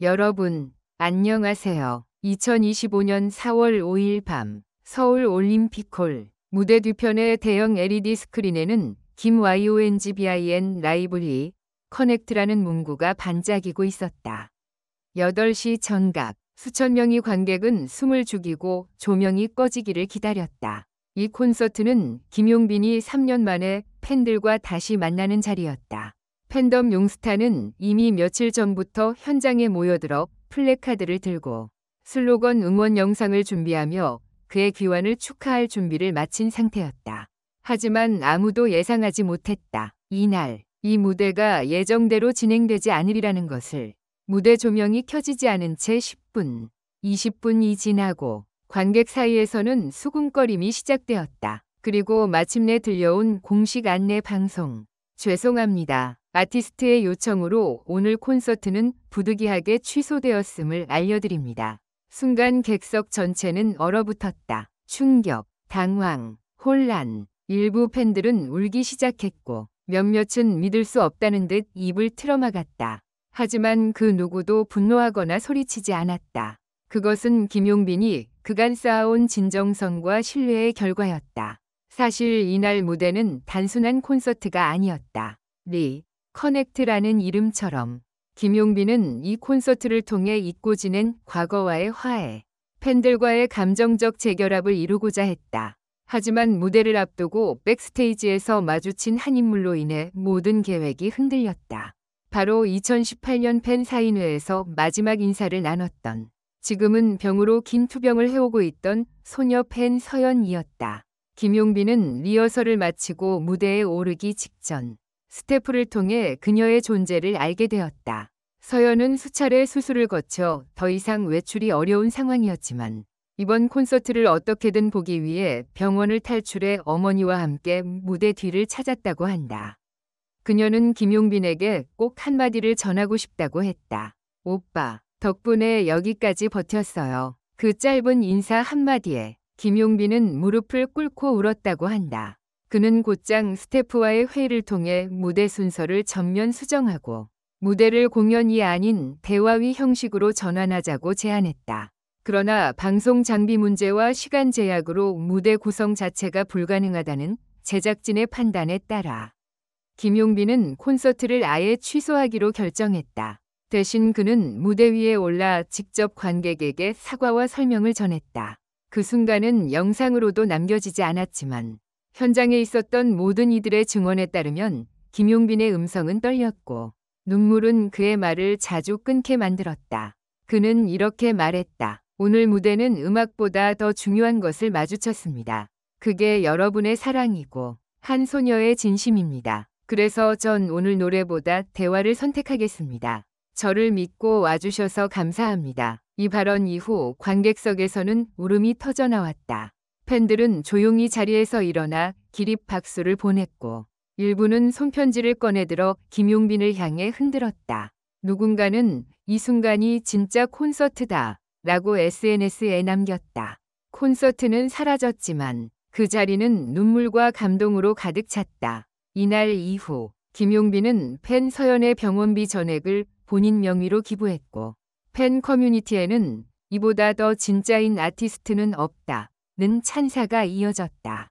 여러분, 안녕하세요. 2025년 4월 5일 밤 서울 올림픽홀 무대 뒤편의 대형 LED 스크린에는 김YONGBIN 라이브리 커넥트라는 문구가 반짝이고 있었다. 8시 정각 수천 명의 관객은 숨을 죽이고 조명이 꺼지기를 기다렸다. 이 콘서트는 김용빈이 3년 만에 팬들과 다시 만나는 자리였다. 팬덤 용스타는 이미 며칠 전부터 현장에 모여들어 플래카드를 들고 슬로건 응원 영상을 준비하며 그의 귀환을 축하할 준비를 마친 상태였다. 하지만 아무도 예상하지 못했다. 이날 이 무대가 예정대로 진행되지 않으리라는 것을. 무대 조명이 켜지지 않은 채 10분, 20분이 지나고 관객 사이에서는 수군거림이 시작되었다. 그리고 마침내 들려온 공식 안내 방송. 죄송합니다. 아티스트의 요청으로 오늘 콘서트는 부득이하게 취소되었음을 알려드립니다. 순간 객석 전체는 얼어붙었다. 충격, 당황, 혼란. 일부 팬들은 울기 시작했고 몇몇은 믿을 수 없다는 듯 입을 틀어막았다. 하지만 그 누구도 분노하거나 소리치지 않았다. 그것은 김용빈이 그간 쌓아온 진정성과 신뢰의 결과였다. 사실 이날 무대는 단순한 콘서트가 아니었다. 커넥트라는 이름처럼 김용빈은 이 콘서트를 통해 잊고 지낸 과거와의 화해, 팬들과의 감정적 재결합을 이루고자 했다. 하지만 무대를 앞두고 백스테이지에서 마주친 한 인물로 인해 모든 계획이 흔들렸다. 바로 2018년 팬 사인회에서 마지막 인사를 나눴던, 지금은 병으로 긴 투병을 해오고 있던 소녀 팬 서연이었다. 김용빈은 리허설을 마치고 무대에 오르기 직전 스태프를 통해 그녀의 존재를 알게 되었다. 서연은 수차례 수술을 거쳐 더 이상 외출이 어려운 상황이었지만 이번 콘서트를 어떻게든 보기 위해 병원을 탈출해 어머니와 함께 무대 뒤를 찾았다고 한다. 그녀는 김용빈에게 꼭 한마디를 전하고 싶다고 했다. 오빠, 덕분에 여기까지 버텼어요. 그 짧은 인사 한마디에 김용빈은 무릎을 꿇고 울었다고 한다. 그는 곧장 스태프와의 회의를 통해 무대 순서를 전면 수정하고 무대를 공연이 아닌 대화위 형식으로 전환하자고 제안했다. 그러나 방송 장비 문제와 시간 제약으로 무대 구성 자체가 불가능하다는 제작진의 판단에 따라 김용빈은 콘서트를 아예 취소하기로 결정했다. 대신 그는 무대 위에 올라 직접 관객에게 사과와 설명을 전했다. 그 순간은 영상으로도 남겨지지 않았지만 현장에 있었던 모든 이들의 증언에 따르면 김용빈의 음성은 떨렸고 눈물은 그의 말을 자주 끊게 만들었다. 그는 이렇게 말했다. 오늘 무대는 음악보다 더 중요한 것을 마주쳤습니다. 그게 여러분의 사랑이고 한 소녀의 진심입니다. 그래서 전 오늘 노래보다 대화를 선택하겠습니다. 저를 믿고 와주셔서 감사합니다. 이 발언 이후 관객석에서는 울음이 터져나왔다. 팬들은 조용히 자리에서 일어나 기립 박수를 보냈고 일부는 손편지를 꺼내들어 김용빈을 향해 흔들었다. 누군가는 이 순간이 진짜 콘서트다 라고 SNS에 남겼다. 콘서트는 사라졌지만 그 자리는 눈물과 감동으로 가득 찼다. 이날 이후 김용빈은 팬 서연의 병원비 전액을 본인 명의로 기부했고 팬 커뮤니티에는 이보다 더 진짜인 아티스트는 없다 는 찬사가 이어졌다.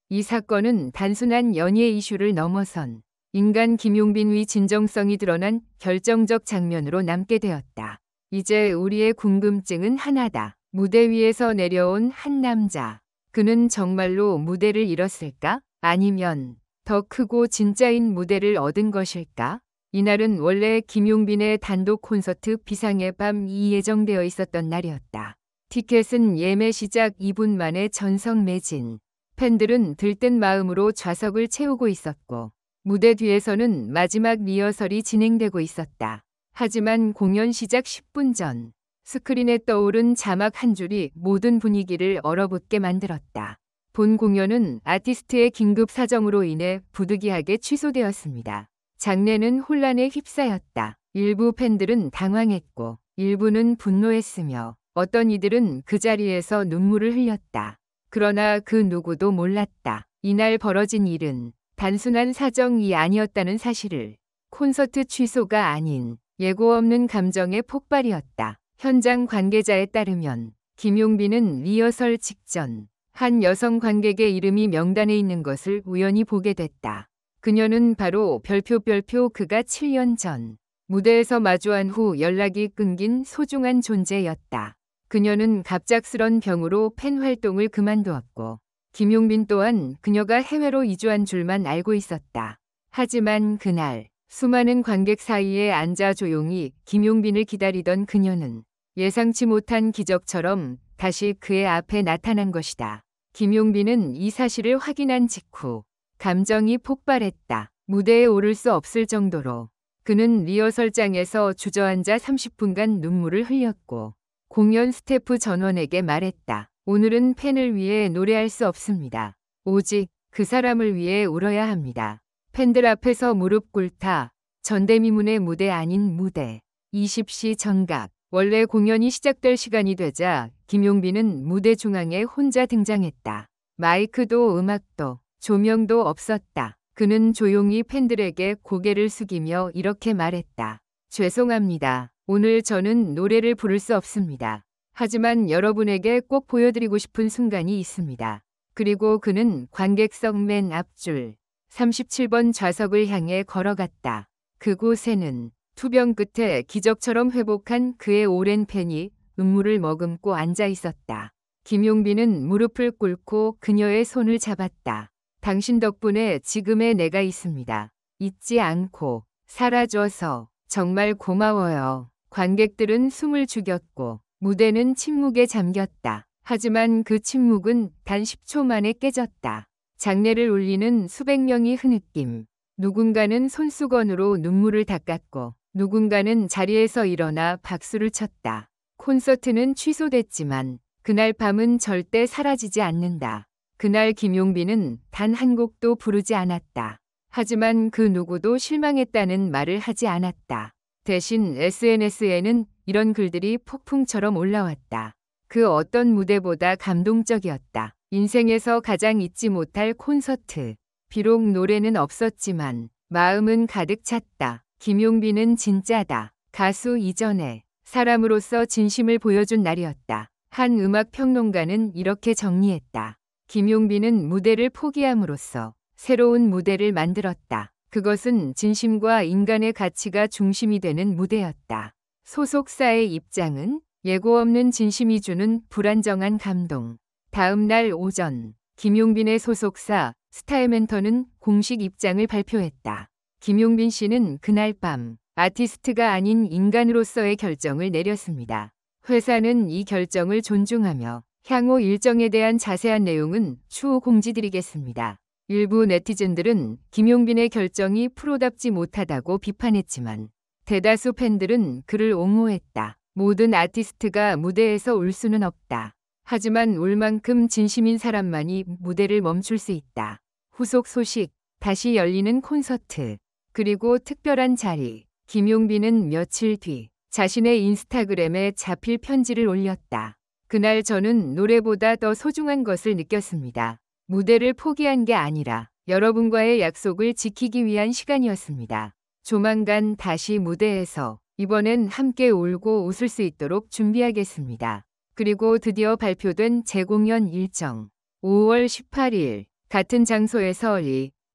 이 사건은 단순한 연예 이슈를 넘어선 인간 김용빈의 진정성이 드러난 결정적 장면으로 남게 되었다. 이제 우리의 궁금증은 하나다. 무대 위에서 내려온 한 남자. 그는 정말로 무대를 잃었을까? 아니면 더 크고 진짜인 무대를 얻은 것일까? 이날은 원래 김용빈의 단독 콘서트 비상의 밤이 예정되어 있었던 날이었다. 티켓은 예매 시작 2분 만에 전석 매진. 팬들은 들뜬 마음으로 좌석을 채우고 있었고 무대 뒤에서는 마지막 리허설이 진행되고 있었다. 하지만 공연 시작 10분 전 스크린에 떠오른 자막 한 줄이 모든 분위기를 얼어붙게 만들었다. 본 공연은 아티스트의 긴급 사정으로 인해 부득이하게 취소되었습니다. 장례는 혼란에 휩싸였다. 일부 팬들은 당황했고 일부는 분노했으며 어떤 이들은 그 자리에서 눈물을 흘렸다. 그러나 그 누구도 몰랐다. 이날 벌어진 일은 단순한 사정이 아니었다는 사실을. 콘서트 취소가 아닌 예고 없는 감정의 폭발이었다. 현장 관계자에 따르면 김용빈은 리허설 직전 한 여성 관객의 이름이 명단에 있는 것을 우연히 보게 됐다. 그녀는 바로 별표 그가 7년 전 무대에서 마주한 후 연락이 끊긴 소중한 존재였다. 그녀는 갑작스런 병으로 팬 활동을 그만두었고 김용빈 또한 그녀가 해외로 이주한 줄만 알고 있었다. 하지만 그날 수많은 관객 사이에 앉아 조용히 김용빈을 기다리던 그녀는 예상치 못한 기적처럼 다시 그의 앞에 나타난 것이다. 김용빈은 이 사실을 확인한 직후 감정이 폭발했다. 무대에 오를 수 없을 정도로 그는 리허설장에서 주저앉아 30분간 눈물을 흘렸고 공연 스태프 전원에게 말했다. 오늘은 팬을 위해 노래할 수 없습니다. 오직 그 사람을 위해 울어야 합니다. 팬들 앞에서 무릎 꿇다. 전대미문의 무대 아닌 무대. 20시 정각. 원래 공연이 시작될 시간이 되자 김용빈은 무대 중앙에 혼자 등장했다. 마이크도 음악도 조명도 없었다. 그는 조용히 팬들에게 고개를 숙이며 이렇게 말했다. 죄송합니다. 오늘 저는 노래를 부를 수 없습니다. 하지만 여러분에게 꼭 보여드리고 싶은 순간이 있습니다. 그리고 그는 관객석 맨 앞줄 37번 좌석을 향해 걸어갔다. 그곳에는 투병 끝에 기적처럼 회복한 그의 오랜 팬이 눈물을 머금고 앉아 있었다. 김용빈은 무릎을 꿇고 그녀의 손을 잡았다. 당신 덕분에 지금의 내가 있습니다. 잊지 않고 살아줘서 정말 고마워요. 관객들은 숨을 죽였고 무대는 침묵에 잠겼다. 하지만 그 침묵은 단 10초 만에 깨졌다. 장례를 울리는 수백 명이 흐느낌. 누군가는 손수건으로 눈물을 닦았고 누군가는 자리에서 일어나 박수를 쳤다. 콘서트는 취소됐지만 그날 밤은 절대 사라지지 않는다. 그날 김용빈은 단 한 곡도 부르지 않았다. 하지만 그 누구도 실망했다는 말을 하지 않았다. 대신 SNS에는 이런 글들이 폭풍처럼 올라왔다. 그 어떤 무대보다 감동적이었다. 인생에서 가장 잊지 못할 콘서트. 비록 노래는 없었지만 마음은 가득 찼다. 김용빈은 진짜다. 가수 이전에 사람으로서 진심을 보여준 날이었다. 한 음악 평론가는 이렇게 정리했다. 김용빈은 무대를 포기함으로써 새로운 무대를 만들었다. 그것은 진심과 인간의 가치가 중심이 되는 무대였다. 소속사의 입장은 예고 없는 진심이 주는 불안정한 감동. 다음 날 오전 김용빈의 소속사 스타일멘터는 공식 입장을 발표했다. 김용빈 씨는 그날 밤 아티스트가 아닌 인간으로서의 결정을 내렸습니다. 회사는 이 결정을 존중하며 향후 일정에 대한 자세한 내용은 추후 공지드리겠습니다. 일부 네티즌들은 김용빈의 결정이 프로답지 못하다고 비판했지만 대다수 팬들은 그를 옹호했다. 모든 아티스트가 무대에서 울 수는 없다. 하지만 울 만큼 진심인 사람만이 무대를 멈출 수 있다. 후속 소식, 다시 열리는 콘서트, 그리고 특별한 자리. 김용빈은 며칠 뒤 자신의 인스타그램에 자필 편지를 올렸다. 그날 저는 노래보다 더 소중한 것을 느꼈습니다. 무대를 포기한 게 아니라 여러분과의 약속을 지키기 위한 시간이었습니다. 조만간 다시 무대에서 이번엔 함께 울고 웃을 수 있도록 준비하겠습니다. 그리고 드디어 발표된 재공연 일정. 5월 18일 같은 장소에서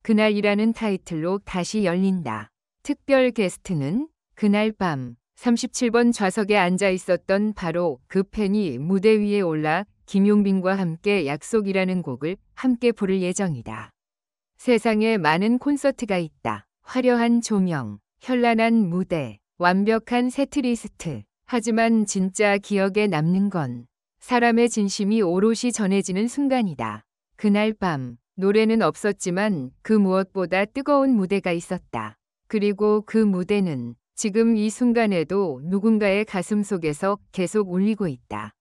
그날이라는 타이틀로 다시 열린다. 특별 게스트는 그날 밤 37번 좌석에 앉아 있었던 바로 그 팬이 무대 위에 올라 김용빈과 함께 약속이라는 곡을 함께 부를 예정이다. 세상에 많은 콘서트가 있다. 화려한 조명, 현란한 무대, 완벽한 세트리스트. 하지만 진짜 기억에 남는 건 사람의 진심이 오롯이 전해지는 순간이다. 그날 밤 노래는 없었지만 그 무엇보다 뜨거운 무대가 있었다. 그리고 그 무대는 지금 이 순간에도 누군가의 가슴 속에서 계속 울리고 있다.